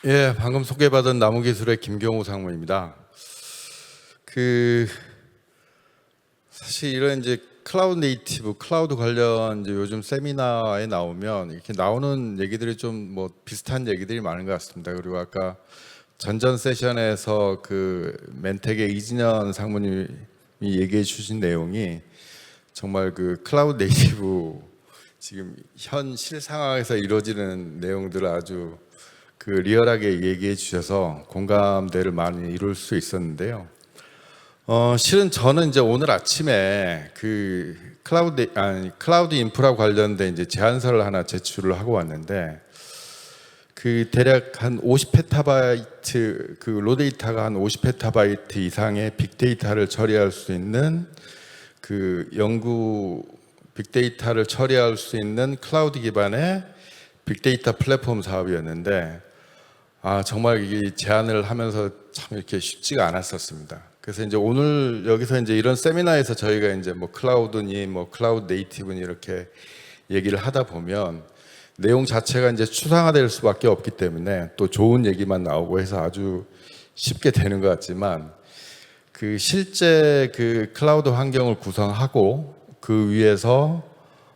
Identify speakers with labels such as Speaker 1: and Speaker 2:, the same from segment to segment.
Speaker 1: 예, 방금 소개받은 나무기술의 김경우 상무입니다. 사실 이런 이제 클라우드 네이티브, 클라우드 관련 이제 요즘 세미나에 나오면 이렇게 나오는 얘기들이 좀 뭐 비슷한 얘기들이 많은 것 같습니다. 그리고 아까 전전 세션에서 그 멘텍의 이진현 상무님이 얘기해 주신 내용이 정말 그 클라우드 네이티브 지금 현 실 상황에서 이루어지는 내용들을 아주 리얼하게 얘기해 주셔서 공감대를 많이 이룰 수 있었는데요. 실은 저는 이제 오늘 아침에 클라우드 인프라 관련된 이제 제안서를 하나 제출을 하고 왔는데 대략 한 50페타바이트 로데이터가 한 50페타바이트 이상의 빅데이터를 처리할 수 있는 연구 빅데이터를 처리할 수 있는 클라우드 기반의 빅데이터 플랫폼 사업이었는데 정말 이 제안을 하면서 참 이렇게 쉽지가 않았었습니다. 그래서 이제 오늘 여기서 이제 이런 세미나에서 저희가 이제 뭐 클라우드니 뭐 클라우드 네이티브니 이렇게 얘기를 하다 보면 내용 자체가 이제 추상화될 수밖에 없기 때문에 또 좋은 얘기만 나오고 해서 아주 쉽게 되는 것 같지만 실제 클라우드 환경을 구성하고 그 위에서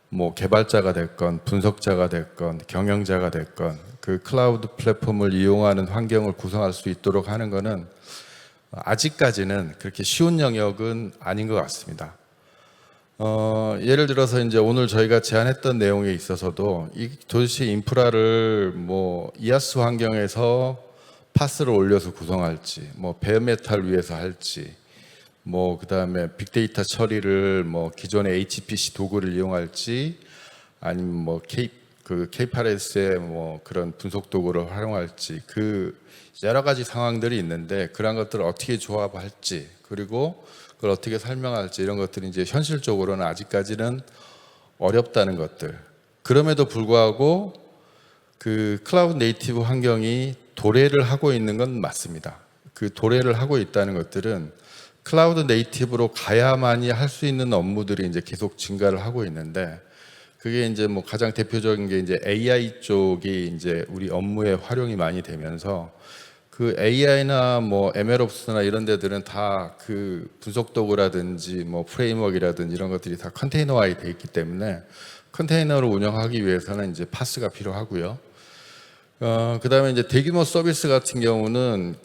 Speaker 1: 뭐 개발자가 됐건 분석자가 됐건 경영자가 됐건 클라우드 플랫폼을 이용하는 환경을 구성할 수 있도록 하는 것은 아직까지는 그렇게 쉬운 영역은 아닌 것 같습니다. 예를 들어서 이제 오늘 저희가 제안했던 내용에 있어서도 이 도대체 인프라를 뭐 이아스 환경에서 파스를 올려서 구성할지, 뭐 베어메탈 위에서 할지, 뭐 그다음에 빅데이터 처리를 뭐 기존의 HPC 도구를 이용할지, 아니면 뭐 K8s의 뭐 그런 분석 도구를 활용할지 여러 가지 상황들이 있는데 그런 것들을 어떻게 조합할지 그리고 그걸 어떻게 설명할지 이런 것들이 이제 현실적으로는 아직까지는 어렵다는 것들. 그럼에도 불구하고 클라우드 네이티브 환경이 도래를 하고 있는 건 맞습니다. 도래를 하고 있다는 것들은 클라우드 네이티브로 가야만이 할 수 있는 업무들이 이제 계속 증가를 하고 있는데 그게 이제 뭐 가장 대표적인 게 이제 AI 쪽이 이제 우리 업무에 활용이 많이 되면서 AI나 뭐 MLOps나 이런 데들은 다 분석 도구라든지 뭐 프레임워크라든지 이런 것들이 다 컨테이너화이 돼 있기 때문에 컨테이너를 운영하기 위해서는 이제 파스가 필요하고요. 그다음에 이제 대규모 서비스 같은 경우는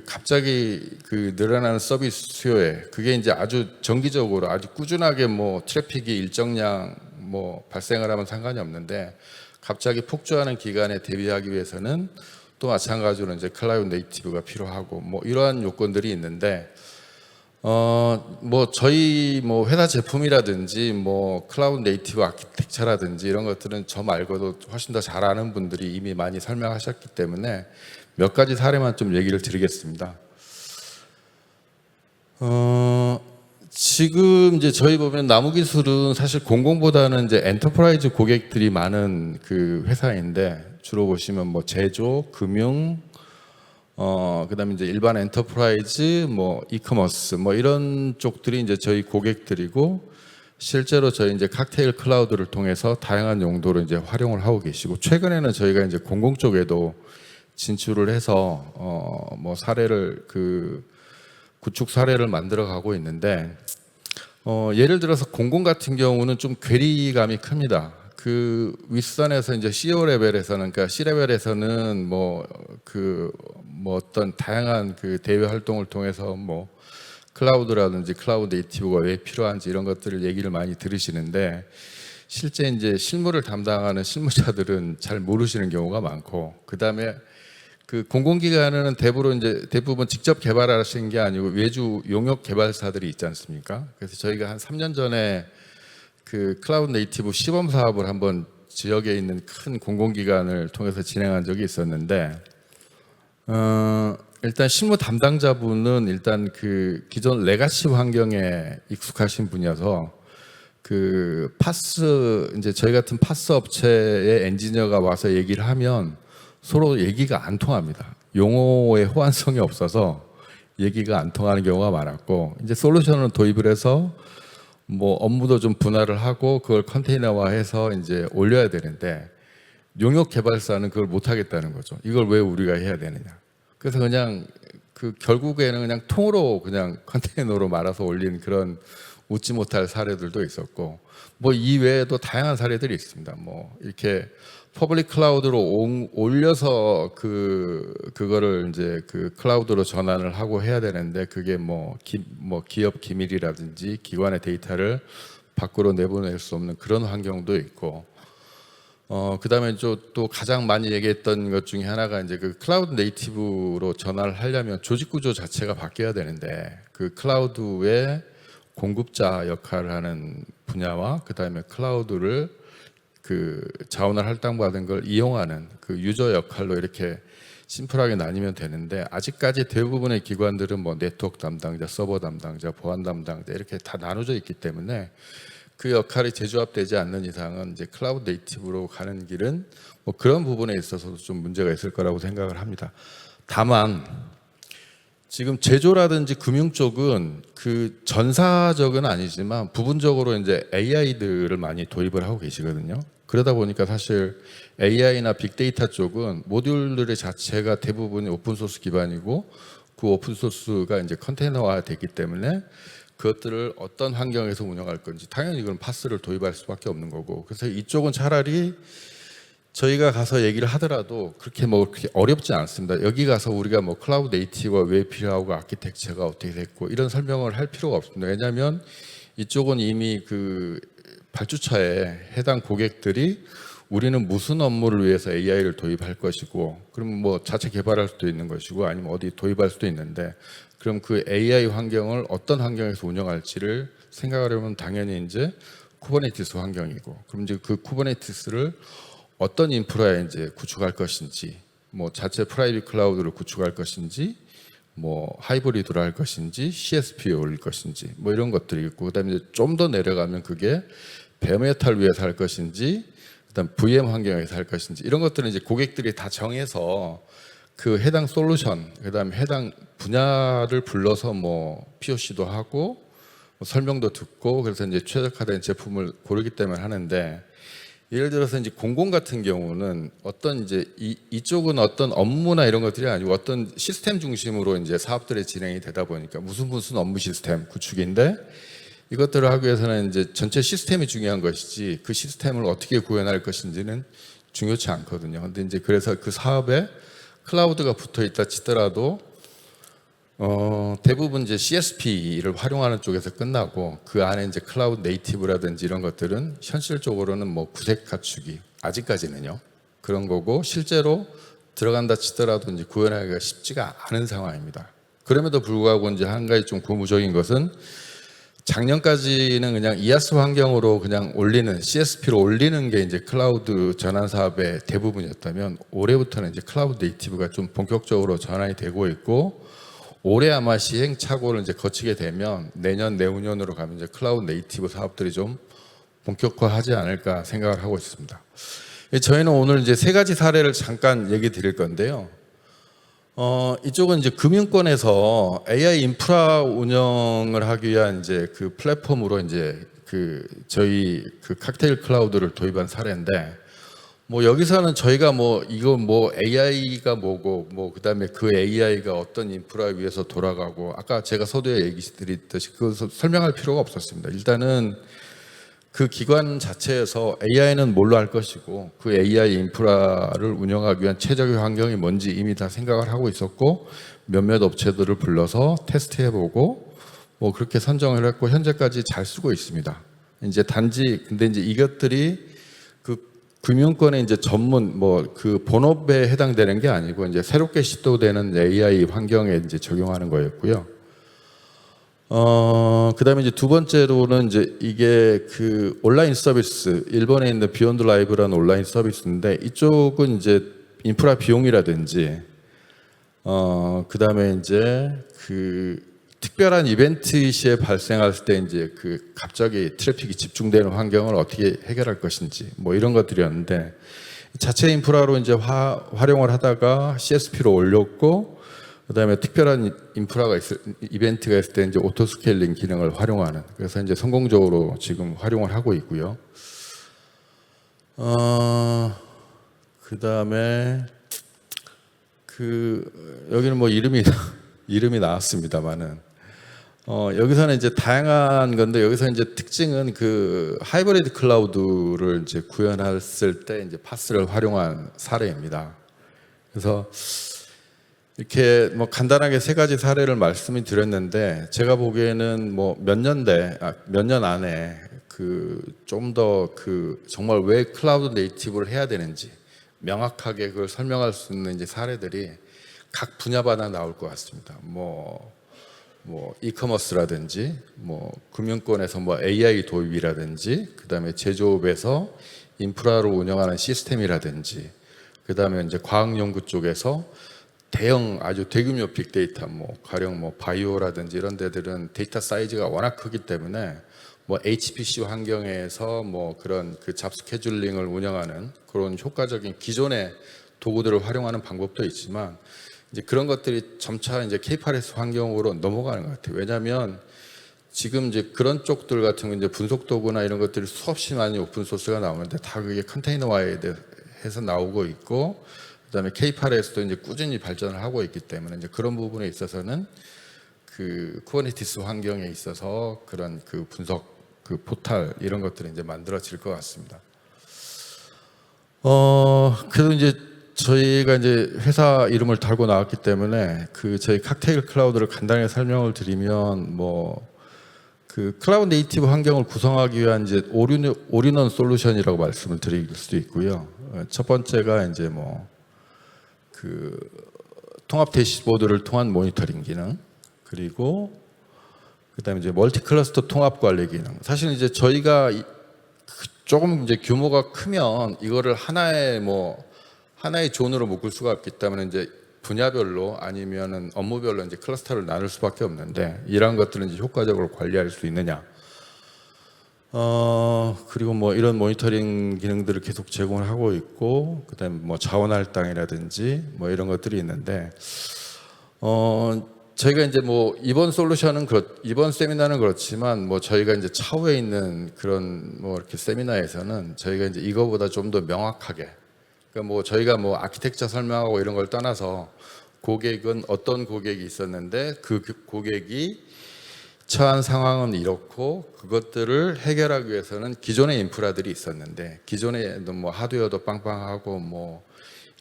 Speaker 1: 갑자기 늘어나는 서비스 수요에 그게 이제 아주 정기적으로 아주 꾸준하게 뭐 트래픽이 일정량 뭐 발생을 하면 상관이 없는데 갑자기 폭주하는 기간에 대비하기 위해서는 또 마찬가지로 이제 클라우드 네이티브가 필요하고 뭐 이러한 요건들이 있는데 뭐 저희 뭐 회사 제품이라든지 뭐 클라우드 네이티브 아키텍처라든지 이런 것들은 저 말고도 훨씬 더 잘 아는 분들이 이미 많이 설명하셨기 때문에 몇 가지 사례만 좀 얘기를 드리겠습니다. 지금 이제 저희 보면 나무기술은 사실 공공보다는 이제 엔터프라이즈 고객들이 많은 회사인데 주로 보시면 뭐 제조, 금융, 그다음에 이제 일반 엔터프라이즈, 뭐 이커머스, 뭐 이런 쪽들이 이제 저희 고객들이고 실제로 저희 이제 칵테일 클라우드를 통해서 다양한 용도로 이제 활용을 하고 계시고 최근에는 저희가 이제 공공 쪽에도 진출을 해서 뭐 사례를 구축 사례를 만들어 가고 있는데 예를 들어서 공공 같은 경우는 좀 괴리감이 큽니다. 윗선에서 이제 CEO 레벨에서는 그러니까 C 레벨에서는 뭐 어떤 다양한 대외 활동을 통해서 뭐 클라우드라든지 클라우드 네이티브가 왜 필요한지 이런 것들을 얘기를 많이 들으시는데 실제 이제 실무를 담당하는 실무자들은 잘 모르시는 경우가 많고 그다음에 공공기관은 대부분 직접 개발하시는 게 아니고 외주 용역 개발사들이 있지 않습니까? 그래서 저희가 한 3년 전에 클라우드 네이티브 시범 사업을 한번 지역에 있는 큰 공공기관을 통해서 진행한 적이 있었는데 일단 실무 담당자분은 일단 기존 레가시 환경에 익숙하신 분이어서 파스 이제 저희 같은 파스 업체의 엔지니어가 와서 얘기를 하면 서로 얘기가 안 통합니다. 용어의 호환성이 없어서 얘기가 안 통하는 경우가 많았고 이제 솔루션을 도입을 해서 뭐 업무도 좀 분할을 하고 그걸 컨테이너화해서 이제 올려야 되는데 용역 개발사는 그걸 못 하겠다는 거죠. 이걸 왜 우리가 해야 되느냐. 그래서 그냥 결국에는 그냥 통으로 그냥 컨테이너로 말아서 올린 그런 웃지 못할 사례들도 있었고, 뭐 이외에도 다양한 사례들이 있습니다. 뭐 이렇게 퍼블릭 클라우드로 올려서 그거를 이제 클라우드로 전환을 하고 해야 되는데, 그게 뭐 기업 기밀이라든지 기관의 데이터를 밖으로 내보낼 수 없는 그런 환경도 있고, 그다음에 또 가장 많이 얘기했던 것 중에 하나가 이제 클라우드 네이티브로 전환을 하려면 조직 구조 자체가 바뀌어야 되는데, 클라우드의 공급자 역할을 하는 분야와 그다음에 클라우드를 자원을 할당받은 걸 이용하는 유저 역할로 이렇게 심플하게 나뉘면 되는데, 아직까지 대부분의 기관들은 뭐 네트워크 담당자, 서버 담당자, 보안 담당자 이렇게 다 나눠져 있기 때문에 그 역할이 재조합되지 않는 이상은 이제 클라우드 네이티브로 가는 길은 뭐 그런 부분에 있어서도 좀 문제가 있을 거라고 생각을 합니다. 다만 지금 제조라든지 금융 쪽은 전사적은 아니지만 부분적으로 이제 AI들을 많이 도입을 하고 계시거든요. 그러다 보니까 사실 AI나 빅데이터 쪽은 모듈들의 자체가 대부분이 오픈소스 기반이고, 그 오픈소스가 이제 컨테이너화 됐기 때문에 그것들을 어떤 환경에서 운영할 건지 당연히 그건 파스를 도입할 수밖에 없는 거고, 그래서 이쪽은 차라리 저희가 가서 얘기를 하더라도 그렇게 어렵지 않습니다. 여기 가서 우리가 뭐 클라우드 네이티브가 왜 필요하고 아키텍처가 어떻게 됐고 이런 설명을 할 필요가 없습니다. 왜냐하면 이쪽은 이미 발주처에 해당 고객들이 우리는 무슨 업무를 위해서 AI를 도입할 것이고, 그럼 뭐 자체 개발할 수도 있는 것이고 아니면 어디 도입할 수도 있는데, 그럼 그 AI 환경을 어떤 환경에서 운영할지를 생각하려면 당연히 이제 쿠버네티스 환경이고, 그럼 이제 그 쿠버네티스를 어떤 인프라에 이제 구축할 것인지, 뭐 자체 프라이빗 클라우드를 구축할 것인지, 뭐 하이브리드로 할 것인지, CSP에 올릴 것인지, 뭐 이런 것들이 있고, 그다음에 좀 더 내려가면 그게 베어메탈 위에서 할 것인지, 그다음 VM 환경에서 할 것인지, 이런 것들은 이제 고객들이 다 정해서 그 해당 솔루션, 그다음에 해당 분야를 불러서 뭐 POC도 하고 뭐 설명도 듣고, 그래서 이제 최적화된 제품을 고르기 때문에 하는데, 예를 들어서 이제 공공 같은 경우는 어떤 이제 이쪽은 어떤 업무나 이런 것들이 아니고 어떤 시스템 중심으로 이제 사업들이 진행이 되다 보니까 무슨 업무 시스템 구축인데, 이것들을 하기 위해서는 이제 전체 시스템이 중요한 것이지 그 시스템을 어떻게 구현할 것인지는 중요치 않거든요. 근데 이제 그래서 그 사업에 클라우드가 붙어 있다 치더라도 대부분 이제 CSP를 활용하는 쪽에서 끝나고, 그 안에 이제 클라우드 네이티브라든지 이런 것들은 현실적으로는 뭐 구색 갖추기 아직까지는요 그런 거고, 실제로 들어간다 치더라도 이제 구현하기가 쉽지가 않은 상황입니다. 그럼에도 불구하고 이제 한 가지 좀 고무적인 것은, 작년까지는 그냥 이아스 환경으로 그냥 올리는 CSP로 올리는 게 이제 클라우드 전환 사업의 대부분이었다면, 올해부터는 이제 클라우드 네이티브가 좀 본격적으로 전환이 되고 있고, 올해 아마 시행착오를 이제 거치게 되면 내년 내후년으로 가면 이제 클라우드 네이티브 사업들이 좀 본격화하지 않을까 생각을 하고 있습니다. 저희는 오늘 이제 세 가지 사례를 잠깐 얘기 드릴 건데요. 이쪽은 이제 금융권에서 AI 인프라 운영을 하기 위한 이제 플랫폼으로 이제 저희 칵테일 클라우드를 도입한 사례인데, 뭐 여기서는 저희가 이거 AI가 뭐고 그다음에 그 AI가 어떤 인프라 위에서 돌아가고, 아까 제가 서두에 얘기 드렸듯이 그것을 설명할 필요가 없었습니다. 일단은 그 기관 자체에서 AI는 뭘로 할 것이고 그 AI 인프라를 운영하기 위한 최적의 환경이 뭔지 이미 다 생각을 하고 있었고, 몇몇 업체들을 불러서 테스트해보고 뭐 그렇게 선정을 했고 현재까지 잘 쓰고 있습니다. 근데 이제 이것들이 금융권의 이제 전문 본업에 해당되는 게 아니고 이제 새롭게 시도되는 AI 환경에 이제 적용하는 거였고요. 그다음에 이제 두 번째로는 이제 이게 온라인 서비스, 일본에 있는 비욘드 라이브라는 온라인 서비스인데, 이쪽은 이제 인프라 비용이라든지 그다음에 이제 특별한 이벤트 시에 발생할 때 이제 갑자기 트래픽이 집중되는 환경을 어떻게 해결할 것인지 뭐 이런 것들이었는데, 자체 인프라로 이제 활용을 하다가 CSP로 올렸고, 그다음에 특별한 이벤트가 있을 때 이제 오토 스케일링 기능을 활용하는, 그래서 이제 성공적으로 지금 활용을 하고 있고요. 그 다음에 여기는 뭐 이름이 나왔습니다만은 여기서는 이제 다양한 건데 여기서 이제 특징은 하이브리드 클라우드를 이제 구현했을 때 이제 파스를 활용한 사례입니다. 그래서 이렇게 뭐 간단하게 세 가지 사례를 말씀을 드렸는데 제가 보기에는 뭐 몇 년 안에 좀 더 정말 왜 클라우드 네이티브를 해야 되는지 명확하게 그걸 설명할 수 있는 이제 사례들이 각 분야마다 나올 것 같습니다. 뭐 이커머스라든지 뭐 금융권에서 뭐 AI 도입이라든지 그다음에 제조업에서 인프라를 운영하는 시스템이라든지 그다음에 이제 과학 연구 쪽에서 아주 대규모 빅데이터 가령 바이오라든지 이런 데들은 데이터 사이즈가 워낙 크기 때문에 HPC 환경에서 그런 잡 스케줄링을 운영하는 그런 효과적인 기존의 도구들을 활용하는 방법도 있지만 이제 그런 것들이 점차 이제 K8S 환경으로 넘어가는 것 같아요. 왜냐하면 지금 이제 그런 쪽들 같은 거 이제 분석 도구나 이런 것들이 수없이 많이 오픈 소스가 나오는데 다 그게 컨테이너화해서 나오고 있고 그다음에 K8S도 이제 꾸준히 발전을 하고 있기 때문에 이제 그런 부분에 있어서는 쿠버네티스 환경에 있어서 그런 분석 포탈 이런 것들이 이제 만들어질 것 같습니다. 그래도 이제 저희가 이제 회사 이름을 달고 나왔기 때문에 저희 칵테일 클라우드를 간단히 설명을 드리면 클라우드 네이티브 환경을 구성하기 위한 이제 올인원 솔루션이라고 말씀을 드릴 수도 있고요. 첫 번째가 이제 통합 대시보드를 통한 모니터링 기능 그리고 그다음에 이제 멀티 클러스터 통합 관리 기능. 사실 이제 저희가 조금 이제 규모가 크면 이거를 하나의 존으로 묶을 수가 없기 때문에 이제 분야별로 아니면은 업무별로 이제 클러스터를 나눌 수밖에 없는데 이런 것들은 이제 효과적으로 관리할 수 있느냐. 그리고 이런 모니터링 기능들을 계속 제공을 하고 있고 그다음에 자원 할당이라든지 이런 것들이 있는데 저희가 이제 이번 이번 세미나는 그렇지만 저희가 이제 차후에 있는 그런 이렇게 세미나에서는 저희가 이제 이거보다 좀 더 명확하게 그러니까 저희가 아키텍처 설명하고 이런 걸 떠나서 고객은 어떤 고객이 있었는데 그 고객이 처한 상황은 이렇고 그것들을 해결하기 위해서는 기존의 인프라들이 있었는데 기존에도 하드웨어도 빵빵하고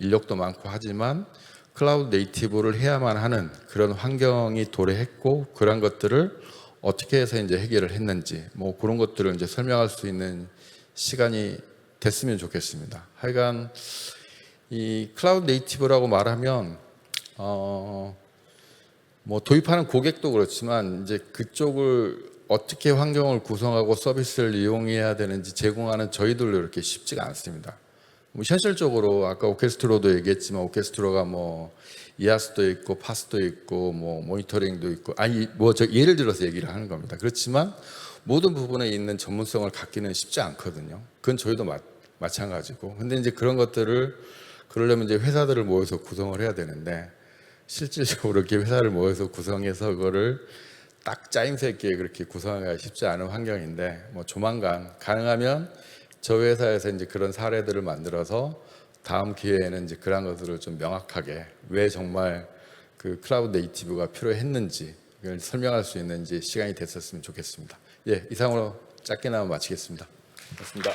Speaker 1: 인력도 많고 하지만 클라우드 네이티브를 해야만 하는 그런 환경이 도래했고 그런 것들을 어떻게 해서 이제 해결을 했는지 그런 것들을 이제 설명할 수 있는 시간이 됐으면 좋겠습니다. 하여간 이 클라우드 네이티브라고 말하면 도입하는 고객도 그렇지만 이제 그쪽을 어떻게 환경을 구성하고 서비스를 이용해야 되는지 제공하는 저희들도 이렇게 쉽지가 않습니다. 현실적으로 아까 오케스트로도 얘기했지만 오케스트로가 이아스도 있고 파스도 있고 모니터링도 있고 예를 들어서 얘기를 하는 겁니다. 그렇지만 모든 부분에 있는 전문성을 갖기는 쉽지 않거든요. 그건 저희도 마찬가지고. 근데 이제 그런 것들을 그러려면 이제 회사들을 모여서 구성을 해야 되는데 실질적으로 이렇게 회사를 모여서 구성해서 그거를 딱 짜임새 있게 그렇게 구성하기가 쉽지 않은 환경인데 조만간 가능하면 저 회사에서 이제 그런 사례들을 만들어서 다음 기회에는 이제 그런 것들을 좀 명확하게 왜 정말 클라우드 네이티브가 필요했는지 이걸 설명할 수 있는 이제 시간이 됐었으면 좋겠습니다. 예, 이상으로 짧게나마 마치겠습니다. 고맙습니다.